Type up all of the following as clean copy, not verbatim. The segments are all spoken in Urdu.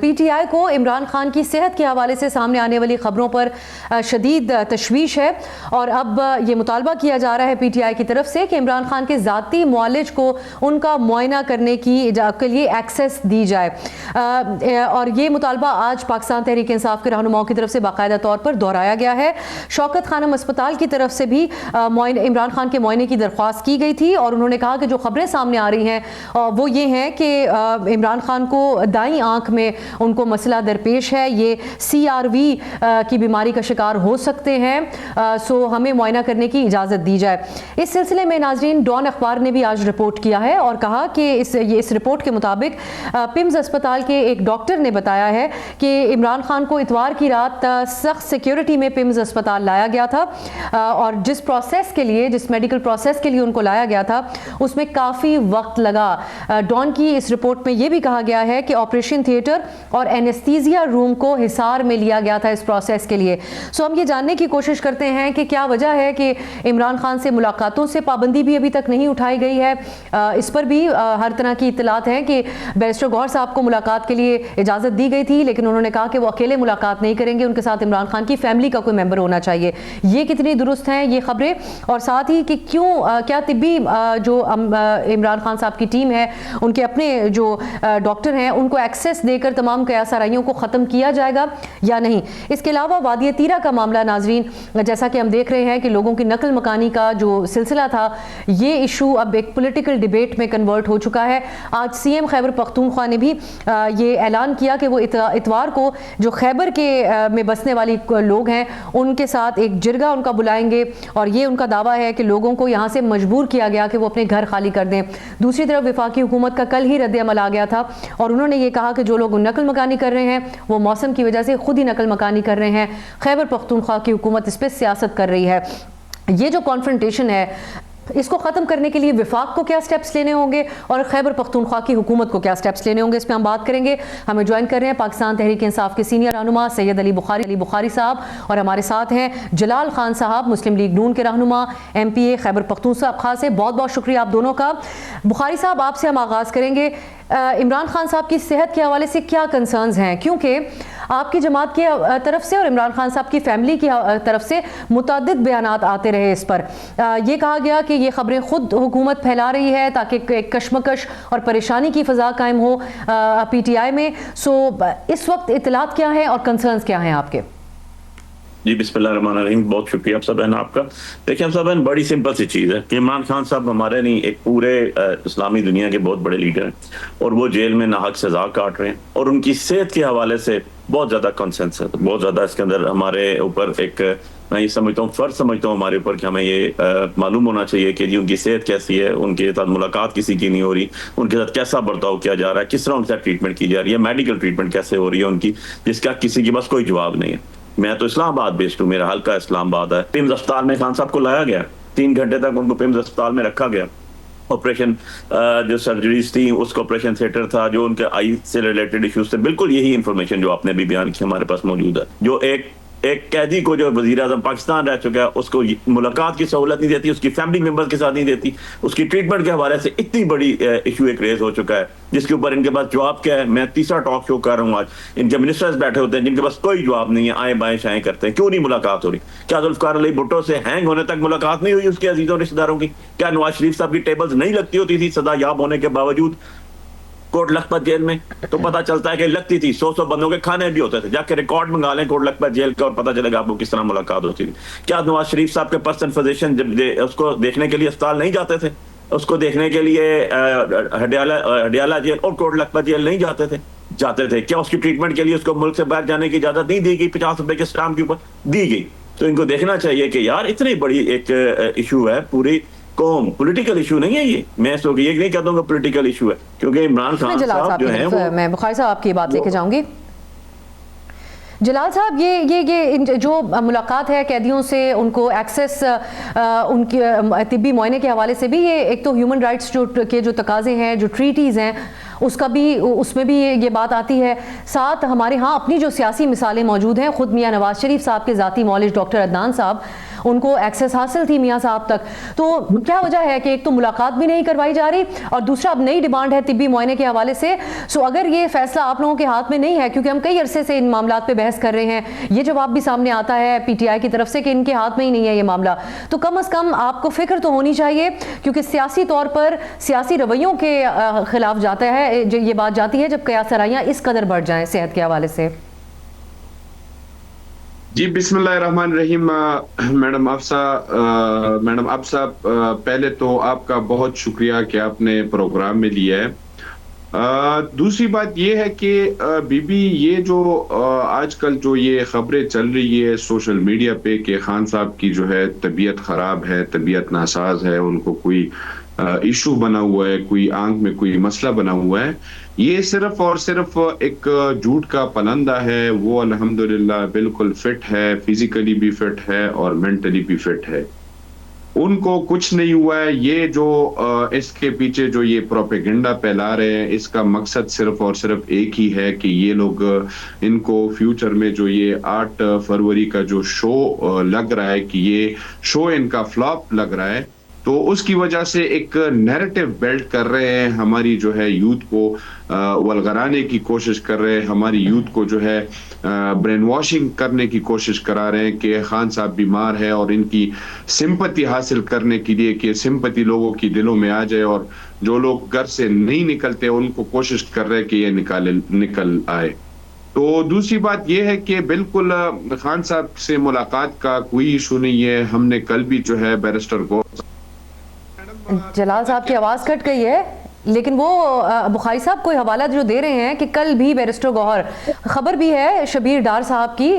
پی ٹی آئی کو عمران خان کی صحت کے حوالے سے سامنے آنے والی خبروں پر شدید تشویش ہے اور اب یہ مطالبہ کیا جا رہا ہے پی ٹی آئی کی طرف سے کہ عمران خان کے ذاتی معالج کو ان کا معائنہ کرنے کے لیے ایکسیس دی جائے اور یہ مطالبہ آج پاکستان تحریک انصاف کے رہنماؤں کی طرف سے باقاعدہ طور پر دہرایا گیا ہے۔ شوکت خانم اسپتال کی طرف سے بھی عمران خان کے معائنے کی درخواست کی گئی تھی اور انہوں نے کہا کہ جو خبریں سامنے آ رہی ہیں وہ یہ ہیں کہ عمران خان کو دائیں آنکھ میں ان کو مسئلہ درپیش ہے، یہ CRV کی بیماری کا شکار ہو سکتے ہیں، سو ہمیں معائنہ کرنے کی اجازت دی جائے۔ اس سلسلے میں ناظرین ڈان اخبار نے بھی آج رپورٹ کیا ہے اور کہا کہ اس رپورٹ کے مطابق پمز اسپتال کے ایک ڈاکٹر نے بتایا ہے کہ عمران خان کو اتوار کی رات سخت سیکیورٹی میں پمز اسپتال لایا گیا تھا اور جس میڈیکل پروسیس کے لیے ان کو لایا گیا تھا اس میں کافی وقت لگا۔ ڈان کی اس رپورٹ میں یہ بھی کہا گیا ہے کہ آپریشن تھیٹر اور اینستھیزیا روم کو حصار میں لیا گیا تھا اس پروسیس کے لیے۔ سو ہم یہ جاننے کی کوشش کرتے ہیں کہ کیا وجہ ہے کہ عمران خان سے ملاقاتوں سے پابندی بھی ابھی تک نہیں اٹھائی گئی ہے۔ اس پر بھی ہر طرح کی اطلاعات ہیں کہ بیرسٹر گوہر صاحب کو ملاقات کے لیے اجازت دی گئی تھی لیکن انہوں نے کہا کہ وہ اکیلے ملاقات نہیں کریں گے، ان کے ساتھ عمران خان کی فیملی کا کوئی ممبر ہونا چاہیے۔ یہ کتنی درست ہیں یہ خبریں اور ساتھ ہی کہ کیا طبی جو عمران خان صاحب کی ٹیم ہے ان کے اپنے جو ڈاکٹر ہیں ان کو ایکسیس دے کر تمام قیاس آرائیوں کو ختم کیا جائے گا یا نہیں۔ اس کے علاوہ وادی تیرہ کا معاملہ ناظرین، جیسا کہ ہم دیکھ رہے ہیں کہ لوگوں کی نقل مکانی کا جو سلسلہ تھا یہ ایشو اب ایک پولیٹیکل ڈیبیٹ میں کنورٹ ہو چکا ہے۔ آج CM خیبر پختونخوا نے بھی یہ اعلان کیا کہ وہ اتوار کو جو خیبر کے میں بسنے والی لوگ ہیں ان کے ساتھ ایک جرگہ ان کا بلائیں گے اور یہ ان کا دعویٰ ہے کہ لوگوں کو یہاں سے مجبور کیا گیا کہ وہ اپنے گھر خالی کر دیں۔ دوسری طرف وفاقی حکومت کا کل ہی رد عمل آ گیا تھا اور انہوں نے یہ کہا کہ جو لوگ نقل مکانی کر رہے ہیں وہ موسم کی وجہ سے خود ہی نقل مکانی کر رہے ہیں، خیبر پختونخوا کی حکومت اس پہ سیاست کر رہی ہے۔ یہ جو کانفرنٹیشن ہے اس کو ختم کرنے کے لیے وفاق کو کیا سٹیپس لینے ہوں گے اور خیبر پختونخوا کی حکومت کو کیا سٹیپس لینے ہوں گے، اس پہ ہم بات کریں گے۔ ہمیں جوائن کر رہے ہیں پاکستان تحریک انصاف کے سینئر رہنما سید علی بخاری صاحب اور ہمارے ساتھ ہیں جلال خان صاحب مسلم لیگ نون کے رہنما MPA خیبر پختونخوا سے۔ بہت بہت شکریہ آپ دونوں کا۔ بخاری صاحب آپ سے ہم آغاز کریں گے، عمران خان صاحب کی صحت کے حوالے سے کیا کنسرنز ہیں، کیونکہ آپ کی جماعت کی طرف سے اور عمران خان صاحب کی فیملی کی طرف سے متعدد بیانات آتے رہے اس پر۔ یہ کہا گیا کہ یہ خبریں خود حکومت پھیلا رہی ہے تاکہ ایک کشمکش اور پریشانی کی فضا قائم ہو PTI میں۔ سو اس وقت اطلاعات کیا ہیں اور کنسرنز کیا ہیں آپ کے؟ جی بسم اللہ الرحمن الرحیم، بہت شکریہ آپ سب آپ کا۔ دیکھیں صاحب بڑی سمپل سی چیز ہے کہ عمران خان صاحب ہمارے نہیں ایک پورے اسلامی دنیا کے بہت بڑے لیڈر ہیں اور وہ جیل میں ناحق سزا کاٹ رہے ہیں اور ان کی صحت کے حوالے سے بہت زیادہ کنسنس ہے، بہت زیادہ اس کے اندر ہمارے اوپر ایک میں یہ سمجھتا ہوں فرض سمجھتا ہوں ہمارے اوپر کہ ہمیں یہ معلوم ہونا چاہیے کہ جی ان کی صحت کیسی ہے، ان کے ساتھ ملاقات کسی کی نہیں ہو رہی، ان کے ساتھ کیسا برتاؤ کیا جا رہا ہے، کس طرح ان کے ساتھ ٹریٹمنٹ کی جا رہی ہے، میڈیکل ٹریٹمنٹ کیسے ہو رہی ہے ان کی، جس کا کسی کے پاس کوئی جواب نہیں ہے۔ میں تو اسلام آباد بیسڈ ہوں، میرا حلقہ اسلام آباد ہے۔ پمز اسپتال میں خان صاحب کو لایا گیا، 3 گھنٹے تک ان کو پمز اسپتال میں رکھا گیا۔ آپریشن جو سرجریز تھیں اس کا آپریشن تھیٹر تھا، جو ان کے آئی سے ریلیٹڈ ایشوز تھے، بالکل یہی انفارمیشن جو آپ نے بھی بیان کی ہمارے پاس موجود ہے۔ جو ایک قیدی کو جو وزیر اعظم پاکستان رہ چکا ہے اس کو ملاقات کی سہولت نہیں دیتی، اس کی فیملی ممبر کے ساتھ نہیں دیتی، اس کی ٹریٹمنٹ کے حوالے سے اتنی بڑی ایشو ایک ریز ہو چکا ہے جس کے اوپر ان کے پاس جواب کیا ہے۔ میں تیسرا ٹاک شو کر رہا ہوں آج، ان کے منسٹرز بیٹھے ہوتے ہیں جن کے پاس کوئی جواب نہیں ہے، آئیں بائیں شائیں کرتے ہیں، کیوں نہیں ملاقات ہو رہی؟ کیا ذوالفقار علی بھٹو سے ہینگ ہونے تک ملاقات نہیں ہوئی اس کے عزیزوں رشتہ داروں کی؟ کیا نواز شریف صاحب کی ٹیبلز نہیں لگتی ہوتی تھی سزا یاب ہونے کے باوجود کوٹ لکھپت جیل میں؟ تو پتہ چلتا ہے کہ لگتی تھی، 100 بندوں کے کھانے بھی ہوتے تھے، جا کے ریکارڈ منگا لیں کوٹ لکھپت جیل کا اور پتہ چلے گا آپ کو کس طرح ملاقات ہوتی تھی۔ کیا نواز شریف صاحب کے پرسن فزیشن جب اس کو دیکھنے کے لیے اسپتال نہیں جاتے تھے؟ اس کو دیکھنے کے لیے ہڈیالہ جیل اور کوٹ لکھپت جیل نہیں جاتے تھے؟ کیا اس کی ٹریٹمنٹ کے لیے اس کو ملک سے باہر جانے کی اجازت نہیں دی گئی؟ 50 روپے کے اسٹامپ کے اوپر دی گئی۔ تو ان کو دیکھنا چاہیے کہ یار اتنی بڑی ایک ایشو ہے، پوری قوم، پولیٹیکل ایشو نہیں ہے یہ، میں اس کو یہ نہیں کہتا ہوں کہ پولیٹیکل ایشو ہے، کیونکہ عمران خان صاحب جو ہیں میں بخاری صاحب آپ کی بات لے کے جاؤں گی۔ جلال صاحب یہ جو ملاقات ہے قیدیوں سے، ان کو ایکسیس ان کی طبی معائنے کے حوالے سے بھی، یہ ایک تو ہیومن رائٹس کے جو تقاضے ہیں، جو ٹریٹیز ہیں، اس میں بھی یہ بات آتی ہے۔ ساتھ ہمارے ہاں اپنی جو سیاسی مثالیں موجود ہیں، خود میاں نواز شریف صاحب کے ذاتی معالج ڈاکٹر عدنان صاحب ان کو ایکسیس حاصل تھی میاں صاحب تک. تو کیا وجہ ہے کہ ایک تو ملاقات بھی نہیں کروائی جا رہی اور دوسرا اب نئی ڈیمانڈ ہے طبی معائنے کے حوالے سے. سو اگر یہ فیصلہ آپ لوگوں کے ہاتھ میں نہیں ہے, کیونکہ ہم کئی عرصے سے ان معاملات پہ بحث کر رہے ہیں, یہ جواب بھی سامنے آتا ہے پی ٹی آئی کی طرف سے کہ ان کے ہاتھ میں ہی نہیں ہے یہ معاملہ, تو کم از کم آپ کو فکر تو ہونی چاہیے, کیونکہ سیاسی طور پر سیاسی رویوں کے خلاف جاتا ہے جو یہ بات جاتی ہے جب قیاس آرائیاں اس قدر بڑھ جائیں صحت کے حوالے سے. جی بسم اللہ الرحمن الرحیم. میڈم افسا, پہلے تو آپ کا بہت شکریہ کہ آپ نے پروگرام میں لیا ہے. دوسری بات یہ ہے کہ بی بی یہ جو آج کل جو یہ خبریں چل رہی ہے سوشل میڈیا پہ کہ خان صاحب کی جو ہے طبیعت خراب ہے, طبیعت ناساز ہے, ان کو کوئی ایشو بنا ہوا ہے, کوئی آنکھ میں کوئی مسئلہ بنا ہوا ہے, یہ صرف اور صرف ایک جھوٹ کا پلندہ ہے. وہ الحمدللہ بالکل فٹ ہے, فزیکلی بھی فٹ ہے اور مینٹلی بھی فٹ ہے, ان کو کچھ نہیں ہوا ہے. یہ جو اس کے پیچھے جو یہ پروپیگنڈا پھیلا رہے ہیں, اس کا مقصد صرف اور صرف ایک ہی ہے کہ یہ لوگ ان کو فیوچر میں جو یہ 8 فروری کا جو شو لگ رہا ہے کہ یہ شو ان کا فلاپ لگ رہا ہے, تو اس کی وجہ سے ایک نیریٹو بلڈ کر رہے ہیں, ہماری جو ہے یوتھ کو ولگرانے کی کوشش کر رہے ہیں, ہماری یوتھ کو جو ہے برین واشنگ کرنے کی کوشش کرا رہے ہیں کہ خان صاحب بیمار ہے, اور ان کی سمپتی حاصل کرنے کے لیے کہ سمپتی لوگوں کی دلوں میں آ جائے, اور جو لوگ گھر سے نہیں نکلتے ان کو کوشش کر رہے ہیں کہ یہ نکل آئے. تو دوسری بات یہ ہے کہ بالکل خان صاحب سے ملاقات کا کوئی ایشو نہیں ہے. ہم نے کل بھی جو ہے بیرسٹر کو جلال صاحب کی آواز کٹ گئی ہے, لیکن وہ بخاری صاحب کوئی حوالہ جو دے رہے ہیں کہ کل بھی بیرسٹر گوہر, خبر بھی ہے شبیر ڈار صاحب کی,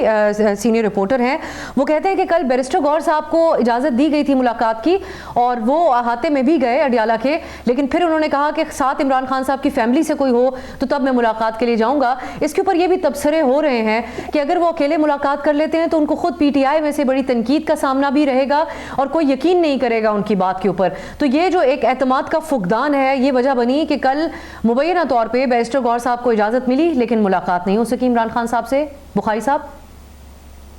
سینئر رپورٹر ہیں, وہ کہتے ہیں کہ کل بیرسٹر گوہر صاحب کو اجازت دی گئی تھی ملاقات کی اور وہ احاطے میں بھی گئے اڈیالہ کے, لیکن پھر انہوں نے کہا کہ ساتھ عمران خان صاحب کی فیملی سے کوئی ہو تو تب میں ملاقات کے لیے جاؤں گا. اس کے اوپر یہ بھی تبصرے ہو رہے ہیں کہ اگر وہ اکیلے ملاقات کر لیتے ہیں تو ان کو خود پی ٹی آئی میں سے بڑی تنقید کا سامنا بھی رہے گا اور کوئی یقین نہیں کرے گا ان کی بات کے اوپر. تو یہ جو ایک اعتماد کا فقدان ہے, یہ وجہ بنی کہ کل مبینہ طور پہ بیرسٹر گوہر صاحب کو اجازت ملی لیکن ملاقات نہیں ہو سکی عمران خان صاحب سے. بخاری صاحب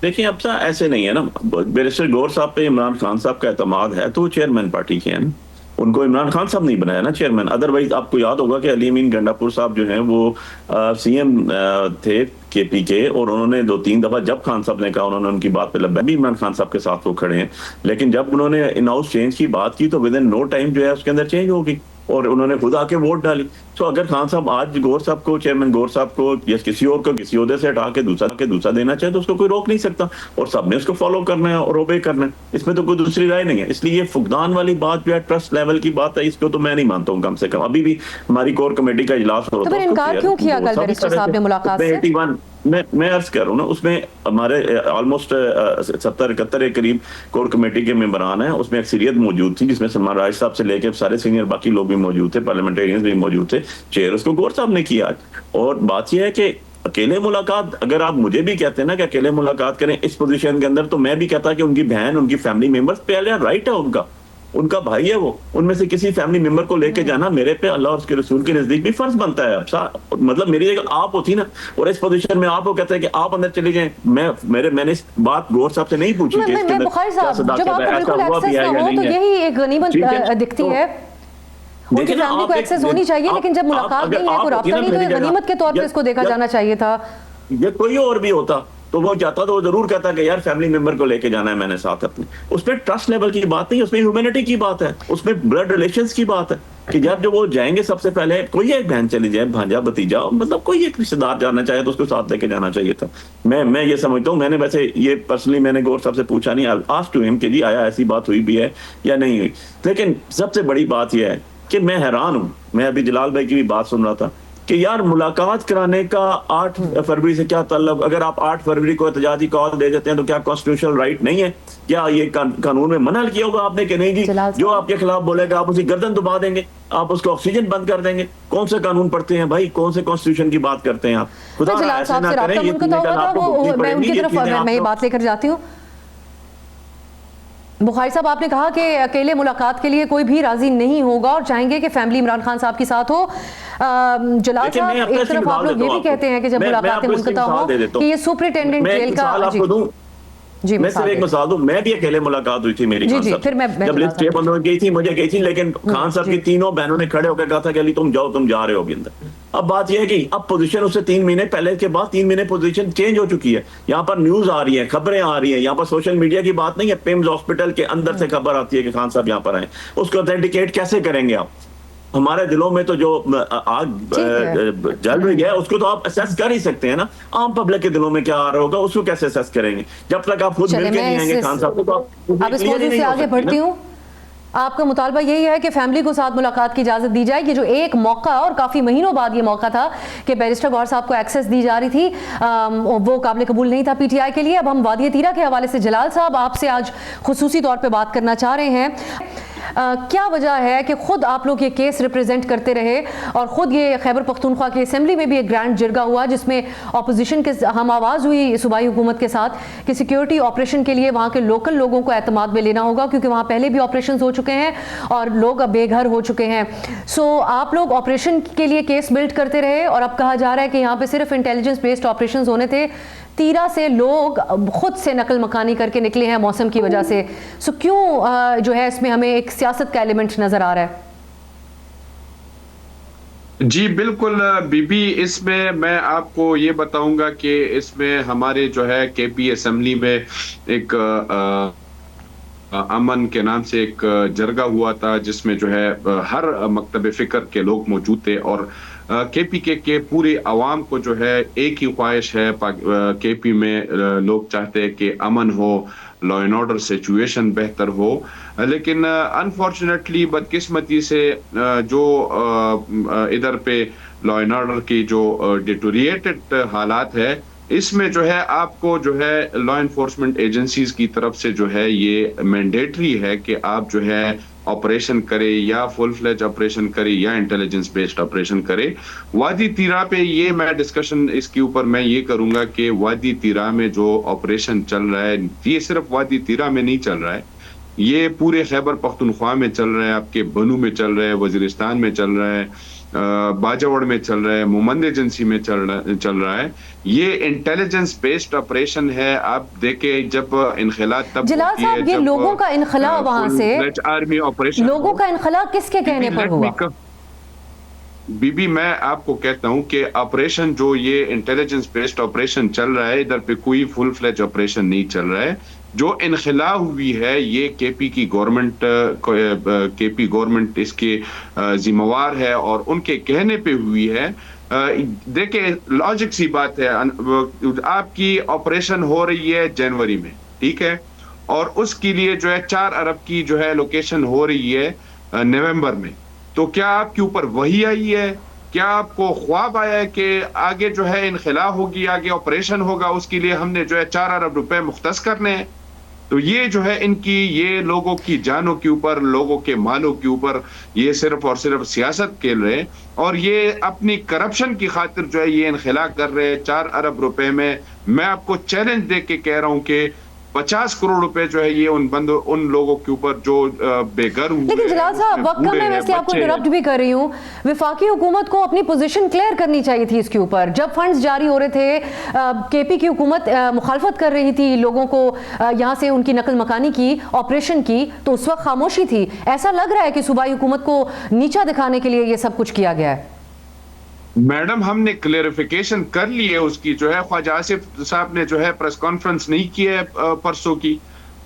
دیکھیں اب ایسے نہیں ہے نا, بیرسٹر گوہر صاحب پہ عمران خان صاحب کا اعتماد ہے تو وہ چیئرمین پارٹی کے ہیں, ان کو عمران خان صاحب نہیں بنایا نا چیئرمین. ادروائز آپ کو یاد ہوگا کہ علی امین گنڈاپور صاحب جو ہیں وہ سی ایم تھے کے پی کے, اور انہوں نے 2-3 دفعہ جب خان صاحب نے کہا انہوں نے ان کی بات پہ لبیک بھی عمران خان صاحب کے ساتھ وہ کھڑے ہیں, لیکن جب انہوں نے ان ہاؤس چینج کی بات کی تو ود ان نو ٹائم جو ہے اس کے اندر چینج ہوگی اور انہوں نے خود آ کے ووٹ ڈالی. تو اگر خان صاحب آج گوہر صاحب کو, چیئرمین گوہر صاحب کو یا کسی اور کو کسی عہدے سے ہٹا کے دوسرا دینا چاہے تو اس کو کوئی روک نہیں سکتا, اور سب نے اس کو فالو کرنا ہے اور اوبے کرنا ہے, اس میں تو کوئی دوسری رائے نہیں ہے. اس لیے یہ فقدان والی بات جو ہے ٹرسٹ لیول کی بات ہے, اس کو تو میں نہیں مانتا ہوں. کم سے کم ابھی بھی ہماری کور کمیٹی کا اجلاس ہو رہا تھا, انکار کیوں کیا کل بیرسٹر صاحب نے ملاقات سے؟ میں عرض کر رہا ہوں نا, اس میں ہمارے آلموسٹ 70-71 کے قریب کور کمیٹی کے ممبران ہیں, اس میں اکثریت موجود تھی جس میں سلمان راج صاحب سے لے کے سارے سینئر باقی لوگ بھی موجود تھے, پارلیمنٹیرینز بھی موجود تھے. چیئر اس کو گوہر صاحب نے کیا. اور بات یہ ہے کہ اکیلے ملاقات, اگر آپ مجھے بھی کہتے ہیں نا کہ اکیلے ملاقات کریں اس پوزیشن کے اندر, تو میں بھی کہتا کہ ان کی بہن, ان کی فیملی ممبرز پہلے رائٹ ہے, ان کا بھائی ہے, وہ ان میں سے کسی فیملی ممبر کو لے کے جانا میرے پہ اللہ اور اس کے رسول کے نزدیک بھی فرض بنتا ہے. مطلب میری جگہ آپ ہوتی نا اور اس پوزیشن میں آپ کو کہتے ہیں کہ آپ اندر چلی جائیں, میں نے اس بات گوہر صاحب سے نہیں پوچھی کہ اس کے اندر جب آپ کو بالکل ایکسس نہ ہو تو یہی ایک غنیمت دکھتی ہے. ان کی فیملی کو ایکسس ہونی چاہیے, لیکن جب ملاقات نہیں ہے, کوئی رابطہ نہیں, تو غنیمت کے طور پہ اس کو دیکھا جانا چاہیے تھا. یہ کوئی اور بھی ہوتا تو وہ جاتا تو وہ ضرور کہتا کہ یار فیملی ممبر کو لے کے جانا ہے میں نے ساتھ اپنے. اس میں ٹرسٹ لیول کی بات نہیں, اس میں ہیومینٹی کی بات ہے, اس میں بلڈ ریلیشنز کی بات ہے کہ جب وہ جائیں گے سب سے پہلے کوئی ایک بہن چلی جائے, بھانجا بھتیجا, مطلب کوئی ایک رشتے دار جانا چاہے تو اس کو ساتھ لے کے جانا چاہیے تھا. میں یہ سمجھتا ہوں. میں نے ویسے یہ پرسنلی میں نے گوہر صاحب سے پوچھا نہیں, آسک ٹو ہم کہ جی آیا ایسی بات ہوئی بھی ہے یا نہیں ہوئی. لیکن سب سے بڑی بات یہ ہے کہ میں حیران ہوں, میں ابھی جلال بھائی کی بھی بات سن رہا تھا کہ یار ملاقات کرانے کا 8 فروری سے کیا تعلق؟ اگر آپ 8 فروری کو احتجاجی کال دے دیتے ہیں تو کیا کانسٹیٹیوشنل رائٹ نہیں ہے؟ کیا یہ قانون میں منع کیا ہوگا آپ نے کہ نہیں جی جو آپ کے خلاف بولے گا آپ اسی گردن دبا دیں گے, آپ اس کو آکسیجن بند کر دیں گے؟ کون سے قانون پڑھتے ہیں بھائی, کون سے کانسٹیٹیوشن کی بات کرتے ہیں آپ؟ خدا ایسے نہ کریں, میں ان کی طرف میں یہ بات لے کر جاتی ہوں. بخاری صاحب آپ نے کہا کہ اکیلے ملاقات کے لیے کوئی بھی راضی نہیں ہوگا اور چاہیں گے کہ فیملی عمران خان صاحب کے ساتھ ہو. جلال صاحب ایک طرف آپ لوگ یہ بھی کہتے ہیں کہ جب ملاقاتیں منقطع ہوں کہ یہ سپرنٹینڈنٹ جیل کا جی، میں صرف ایک مثال دوں, میں بھی اکیلے ملاقات ہوئی تھی میری جی خان جی صاحب پھر میں جب لسٹ 6-15 گئی تھی, مجھے گئی تھی, لیکن خان صاحب کی تینوں بہنوں نے کھڑے ہو کے کہا تھا کہ علی تم جاؤ, تم جا رہے ہو ابھی اندر. اب بات یہ ہے کہ اب پوزیشن اس سے 3 مہینے پہلے کے بعد 3 مہینے پوزیشن چینج ہو چکی ہے. یہاں پر نیوز آ رہی ہے, خبریں آ رہی ہیں, یہاں پر سوشل میڈیا کی بات نہیں ہے, پیمز ہاسپٹل کے اندر سے خبر آتی ہے کہ خان صاحب یہاں پر آئے. اس کو اتھینٹیکیٹ کیسے کریں گے آپ؟ ہمارے دلوں میں تو جو آگ جل رہی ہے اس کو تو آپ اسیس کر ہی سکتے ہیں نا. عام پبلک کے دلوں میں کیا آ رہا ہوگا اس کو کیسے اسیس کریں گے؟ جب تک آپ خود مل کے نہیں آئیں گے خان صاحب کو تو اب اس موضوع سے آگے بڑھتی ہوں. آپ کا مطالبہ یہی ہے کہ فیملی کو ساتھ ملاقات کی اجازت دی جائے. یہ جو ایک موقع اور کافی مہینوں بعد یہ موقع تھا کہ بیرسٹر گوہر صاحب کو ایکسیس دی جا رہی تھی, وہ قابل قبول نہیں تھا پی ٹی آئی کے لیے. اب ہم وادی تیرہ کے حوالے سے جلال صاحب آپ سے آج خصوصی طور پہ بات کرنا چاہ رہے ہیں. کیا وجہ ہے کہ خود آپ لوگ یہ کیس ریپریزنٹ کرتے رہے اور خود یہ خیبر پختونخوا کی اسمبلی میں بھی ایک گرینڈ جرگہ ہوا جس میں اپوزیشن کے ہم آواز ہوئی صوبائی حکومت کے ساتھ کہ سیکیورٹی آپریشن کے لیے وہاں کے لوکل لوگوں کو اعتماد میں لینا ہوگا کیونکہ وہاں پہلے بھی آپریشنز ہو چکے ہیں اور لوگ اب بے گھر ہو چکے ہیں. سو آپ لوگ آپریشن کے لیے کیس بلڈ کرتے رہے اور اب کہا جا رہا ہے کہ یہاں پہ صرف انٹیلیجنس بیسڈ آپریشنز ہونے تھے. تیرہ سے لوگ خود سے نقل مکانی کر کے نکلے ہیں موسم کی وجہ سے. سو کیوں جو ہے اس میں ہمیں ایک سیاست کا ایلیمنٹ نظر آ رہا ہے؟ جی بالکل بی بی, اس میں آپ کو یہ بتاؤں گا کہ اس میں ہمارے جو ہے کے پی اسمبلی میں ایک امن کے نام سے ایک جرگہ ہوا تھا جس میں جو ہے ہر مکتب فکر کے لوگ موجود تھے اور کے پی کے پورے عوام کو جو ہے ایک ہی خواہش ہے. کے پی میں لوگ چاہتے ہیں کہ امن ہو, لا اینڈ آرڈر سچویشن بہتر ہو, لیکن انفارچونیٹلی بدقسمتی سے جو ادھر پہ لا اینڈ آرڈر کی جو ڈیٹوریٹڈ حالات ہے اس میں جو ہے آپ کو جو ہے لا انفورسمنٹ ایجنسیز کی طرف سے جو ہے یہ مینڈیٹری ہے کہ آپ جو ہے آپریشن کرے یا فل فلیج آپریشن کرے یا انٹیلیجنس بیسڈ آپریشن کرے. وادی تیرہ پہ یہ میں ڈسکشن اس کے اوپر میں یہ کروں گا کہ وادی تیرہ میں جو آپریشن چل رہا ہے یہ صرف وادی تیرہ میں نہیں چل رہا ہے, یہ پورے خیبر پختونخوا میں چل رہا ہے, آپ کے بنو میں چل رہا ہے, وزیرستان میں چل رہا ہے, باجوڑ میں چل رہا ہے, مومند ایجنسی میں چل رہا ہے. یہ انٹیلیجنس بیسڈ آپریشن ہے. آپ دیکھیں جب انخلا تب جلال صاحب, یہ لوگوں کا انخلا وہاں سے آرمی آپریشن, لوگوں کا انخلا کس کے کہنے پر ہوا؟ بی بی میں آپ کو کہتا ہوں کہ آپریشن جو یہ انٹیلیجنس بیسڈ آپریشن چل رہا ہے ادھر پہ کوئی فل فلیج آپریشن نہیں چل رہا ہے. جو انخلا ہوئی ہے یہ کے پی کی گورنمنٹ, کے پی گورنمنٹ اس کے ذمہ وار ہے اور ان کے کہنے پہ ہوئی ہے. دیکھیں لاجک سی بات ہے, آپ کی آپریشن ہو رہی ہے جنوری میں, ٹھیک ہے, اور اس کے لیے جو ہے 4 ارب کی جو ہے لوکیشن ہو رہی ہے نومبر میں, تو کیا آپ کے اوپر وہی آئی ہے؟ کیا آپ کو خواب آیا ہے کہ آگے جو ہے انخلا ہوگی, آگے آپریشن ہوگا, اس کے لیے ہم نے جو ہے 4 ارب روپے مختص کرنے ہیں؟ تو یہ جو ہے ان کی یہ لوگوں کی جانوں کے اوپر, لوگوں کے مالوں کے اوپر یہ صرف اور صرف سیاست کھیل رہے اور یہ اپنی کرپشن کی خاطر جو ہے یہ انخلا کر رہے 4 ارب روپے میں. میں آپ کو چیلنج دے کے کہہ رہا ہوں کہ 50 کروڑ روپے جو ہے یہ ان لوگوں کے اوپر جو بے گھر ہوئے. لیکن جلال صاحب وقت کم ہے, میں اس لیے آپ کو انٹرپٹ بھی کر رہی ہوں. وفاقی حکومت کو اپنی پوزیشن کلیئر کرنی چاہیے تھی اس کے اوپر. جب فنڈز جاری ہو رہے تھے, کے پی کی حکومت مخالفت کر رہی تھی لوگوں کو یہاں سے ان کی نقل مکانی کی, آپریشن کی, تو اس وقت خاموشی تھی. ایسا لگ رہا ہے کہ صوبائی حکومت کو نیچا دکھانے کے لیے یہ سب کچھ کیا گیا ہے. میڈم ہم نے کلیریفیکیشن کر لی ہے اس کی, جو ہے خواجہ آصف صاحب نے جو ہے پریس کانفرنس نہیں کی ہے پرسوں کی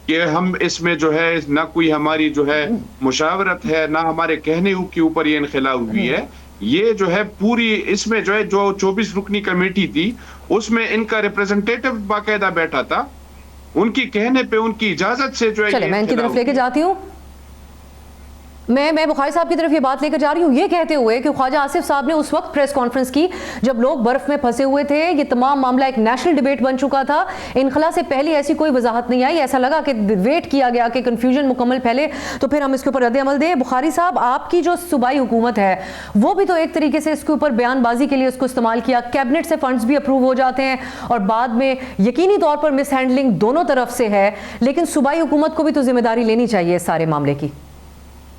کہ ہم اس میں جو ہے نہ کوئی ہماری جو ہے مشاورت ہے نہ ہمارے کہنے کے اوپر یہ انخلا ہوئی ہے. یہ جو ہے پوری اس میں جو ہے جو 24 رکنی کمیٹی تھی اس میں ان کا ریپریزنٹیٹو باقاعدہ بیٹھا تھا, ان کی کہنے پہ ان کی اجازت سے جو ہے. چلے میں ان کی طرف لے کے جاتی ہوں, میں بخاری صاحب کی طرف یہ بات لے کر جا رہی ہوں, یہ کہتے ہوئے کہ خواجہ آصف صاحب نے اس وقت پریس کانفرنس کی جب لوگ برف میں پھنسے ہوئے تھے, یہ تمام معاملہ ایک نیشنل ڈیبیٹ بن چکا تھا, انخلا سے پہلے ایسی کوئی وضاحت نہیں آئی, ایسا لگا کہ ویٹ کیا گیا کہ کنفیوژن مکمل پھیلے تو پھر ہم اس کے اوپر رد عمل دیں. بخاری صاحب, آپ کی جو صوبائی حکومت ہے وہ بھی تو ایک طریقے سے اس کے اوپر بیان بازی کے لیے اس کو استعمال کیا, کیبنٹ سے فنڈز بھی اپروو ہو جاتے ہیں اور بعد میں یقینی طور پر مس ہینڈلنگ دونوں طرف سے ہے, لیکن صوبائی حکومت کو بھی تو ذمہ داری لینی چاہیے اس سارے معاملے کی.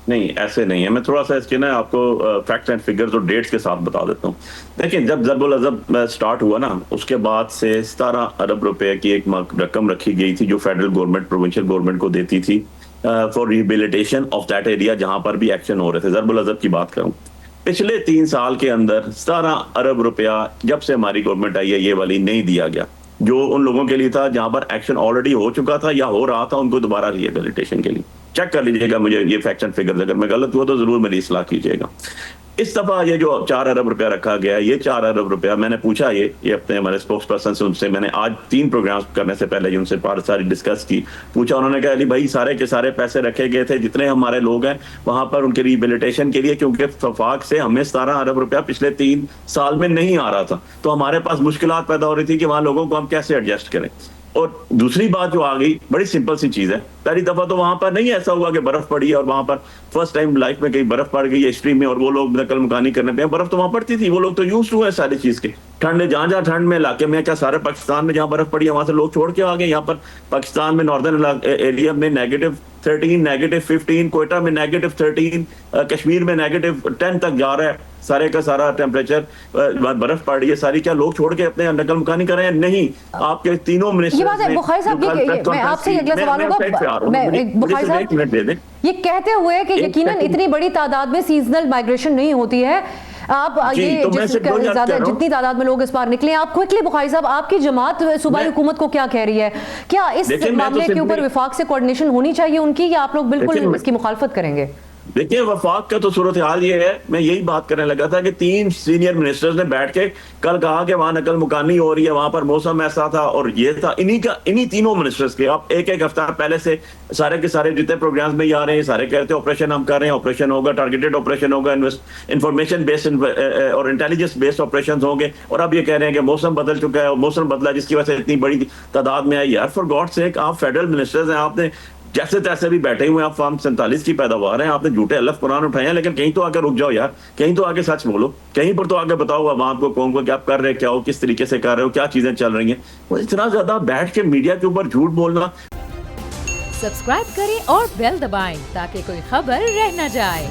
نہیں ایسے نہیں ہے. میں تھوڑا سا اس کے نا آپ کو فیکٹس اینڈ فگرز اور ڈیٹس کے ساتھ بتا دیتا ہوں. دیکھیں جب ضرب العضب سٹارٹ ہوا نا اس کے بعد سے 17 ارب روپے کی ایک رقم رکھی گئی تھی جو فیڈرل گورنمنٹ پروونشل گورنمنٹ کو دیتی تھی for rehabilitation of that area جہاں پر بھی ایکشن ہو رہے تھے. ضرب العضب کی بات کروں پچھلے 3 سال کے اندر 17 ارب روپیہ جب سے ہماری گورنمنٹ آئی ہے یہ والی نہیں دیا گیا, جو ان لوگوں کے لیے تھا جہاں پر ایکشن آلریڈی ہو چکا تھا یا ہو رہا تھا ان کو دوبارہ ریہیبلیٹیشن کے لیے. چیک کر لیجئے گا مجھے یہ فیکٹس اینڈ فگرز, اگر میں غلط ہوا تو ضرور میری اصلاح کیجیے گا. اس دفعہ یہ جو 4 ارب روپیہ رکھا گیا ہے, یہ 4 ارب روپیہ میں نے پوچھا یہ اپنے ہمارے اسپوکس پرسن سے, ان سے میں نے آج 3 پروگرامز کرنے سے پہلے ان سے ساری ڈسکس کی, پوچھا. انہوں نے کہا علی بھائی سارے کے سارے پیسے رکھے گئے تھے جتنے ہمارے لوگ ہیں وہاں پر ان کے ریہیبلیٹیشن کے لیے, کیونکہ وفاق سے ہمیں 17 ارب روپیہ پچھلے 3 سال میں نہیں آ رہا تھا تو ہمارے پاس مشکلات پیدا ہو رہی تھی کہ وہاں لوگوں کو ہم کیسے ایڈجسٹ کریں. اور دوسری بات جو آ گئی بڑی سمپل سی چیز ہے, پہلی دفعہ تو وہاں پر نہیں ایسا ہوا کہ برف پڑی ہے اور وہاں پر فرسٹ ٹائم لائف میں کہیں برف پڑ گئی ہے ہسٹری میں اور وہ لوگ نقل مکانی کرنے پہ, برف تو وہاں پڑتی تھی, وہ لوگ تو یوز ٹو ہے ساری چیز کے. ٹھنڈ جہاں جہاں ٹھنڈ میں علاقے میں کیا سارے پاکستان میں جہاں برف پڑی ہے وہاں سے لوگ چھوڑ کے آ گئے. یہاں پر پاکستان میں ناردرن ایریا میں -13 -15, کوئٹہ میں -13, کشمیر میں -10 تک جا رہا ہے سارے کا سارا ٹیمپریچر, برف پڑ رہی ہے ساری. کیا لوگ چھوڑ کے اپنے نقل مکانی کر رہے ہیں؟ نہیں. آپ کے تینوں منسٹر یہ بات ہے بخاری صاحب, میں آپ سے اگلا سوال ہوگا بخاری صاحب, یہ کہتے ہوئے کہ یقیناً اتنی بڑی تعداد میں سیزنل مائگریشن نہیں ہوتی ہے, آپ یہ جتنی تعداد میں لوگ اس بار نکلے, آپ کوئکلی بخاری صاحب آپ کی جماعت صوبائی حکومت کو کیا کہہ رہی ہے؟ کیا اس معاملے کے اوپر وفاق سے کوارڈینیشن ہونی چاہیے ان کی, یا آپ لوگ بالکل اس کی مخالفت کریں گے؟ دیکھیں وفاق کا تو صورتحال یہ ہے, میں یہی بات کرنے لگا تھا کہ 3 سینئر منسٹرز نے بیٹھ کے کل کہا کہ وہاں نقل مکانی ہو رہی ہے, وہاں پر موسم ایسا تھا اور یہ تھا. انہی تینوں منسٹرز کے آپ ایک ہفتہ پہلے سے سارے کے سارے جتنے پروگرامز میں آ رہے ہیں سارے کہتے ہیں آپریشن ہم کر رہے ہیں, آپریشن ہوگا, ٹارگیٹڈ آپریشن ہوگا, انفارمیشن بیسڈ اور انٹیلیجنس بیسڈ آپریشن ہوں گے. اور اب یہ کہہ رہے ہیں کہ موسم بدل چکا ہے, اور موسم بدلا جس کی وجہ سے اتنی بڑی تعداد میں آئی. یار فار گاڈ سیک, آپ فیڈرل منسٹرز ہیں, آپ نے جیسے تیسے بھی بیٹھے ہوئے ہیں, آپ فارم 47 کی پیداوار ہیں, آپ نے جھوٹے الف قرآن اٹھائے ہیں, لیکن کہیں تو آ کے رک جاؤ یار, کہیں تو آ کے سچ بولو, کہیں پر تو آ کے بتاؤ عوام کو قوم کو کہ آپ کر رہے کیا ہو, کس طریقے سے کر رہے ہو, کیا چیزیں چل رہی ہیں. وہ اتنا زیادہ بیٹھ کے میڈیا کے اوپر جھوٹ بولنا. سبسکرائب کریں اور بیل دبائیں تاکہ کوئی خبر رہ نہ جائے.